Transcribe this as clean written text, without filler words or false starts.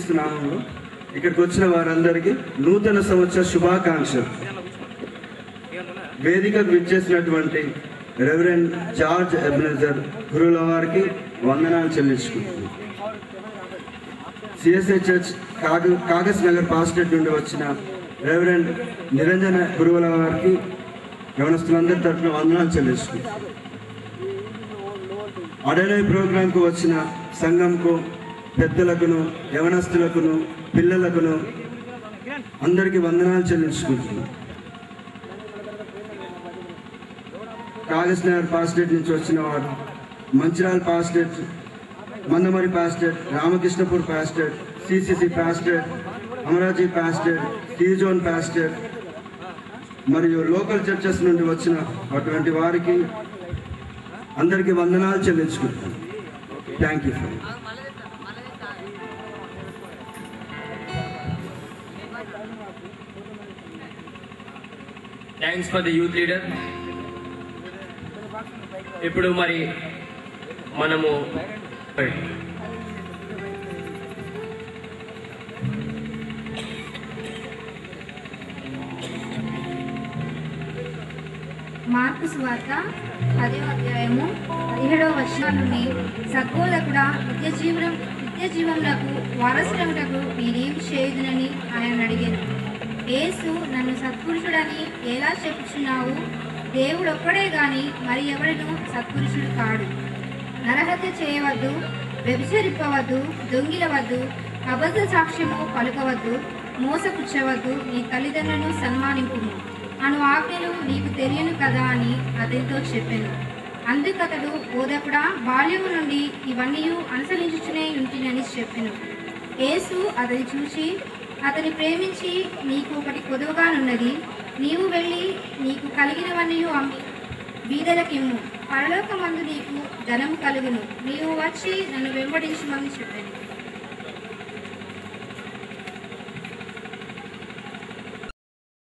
యేసుక్రీస్తు నామంలో ఇక్కడికి వచ్చిన వారందరికీ నూతన సంవత్సర శుభాకాంక్షలు. వేదికకు విచ్చేసినటువంటి రెవరెండ్ జార్జ్ ఎబెనెజర్ గురువుల వారికి వందనాలు చెల్లించుకుంటున్నాను. CSI church Kagaznagar pastorate నుండి వచ్చిన రెవరెండ్ నిరంజన గురువుల వారికి యవనస్తులందరి తరఫున వందనాలు చెల్లించుకుంటున్నాను. అడలై ప్రోగ్రాంకు వచ్చిన సంఘంకు, పెద్దలకును, యవనస్తులకును, పిల్లలకును అందరికీ వందనాలు చెల్లించుకుంటున్నాను. కాగజ్ నగర్ పాస్టేట్ నుంచి వచ్చిన వారు Mancherial pastorate, Mandamarri pastorate, Ramakrishnapur pastorate, CCC pastorate, అమరాజీ పాస్టేట్, టీజోన్ పాస్టేట్ మరియు లోకల్ చర్చెస్ నుండి వచ్చిన అటువంటి వారికి అందరికీ వందనాలు చెల్లించుకుంటున్నాను. Thank you. Thanks for the youth leader. ఇప్పుడు మరి మనము మార్కు సువార్త 10వ అధ్యాయము 17వ వచనం నుండి, సద్బోధకుడా, నిత్య జీవములకు వారసులగుటకు నేనేమి చేయుదునని ఆయన అడిగాను. యేసు, నన్ను సత్పురుషుడని ఎలా చెప్పుచున్నావు? దేవుడు ఒక్కడే గాని మరి ఎవడను సత్పురుషుడు కాడు. నరహత్య చేయవద్దు, వ్యభిచరింపవద్దు, దొంగిలవద్దు, అబద్ధ సాక్ష్యము పలుకవద్దు, మోసపుచ్చవద్దు, నీ తల్లిదండ్రులను సన్మానింపుము అను ఆజ్ఞలు నీకు తెలియను కదా అని అతనితో చెప్పాను. అందుకతడు, బోధకుడా, బాల్యము నుండి ఇవన్నీ అనుసరించుచునే ఉంటినని చెప్పెను. యేసు అతని చూసి అతని ప్రేమించి, నీకు ఒకటి కొదువగానున్నది, నీవు వెళ్ళి నీకు కలిగినవన్నీ అమ్మి బీదలకిమ్ము, పరలోకమందు నీకు ధనము కలుగును, నీవు వచ్చి నన్ను వెంబడించమని చెప్పాను.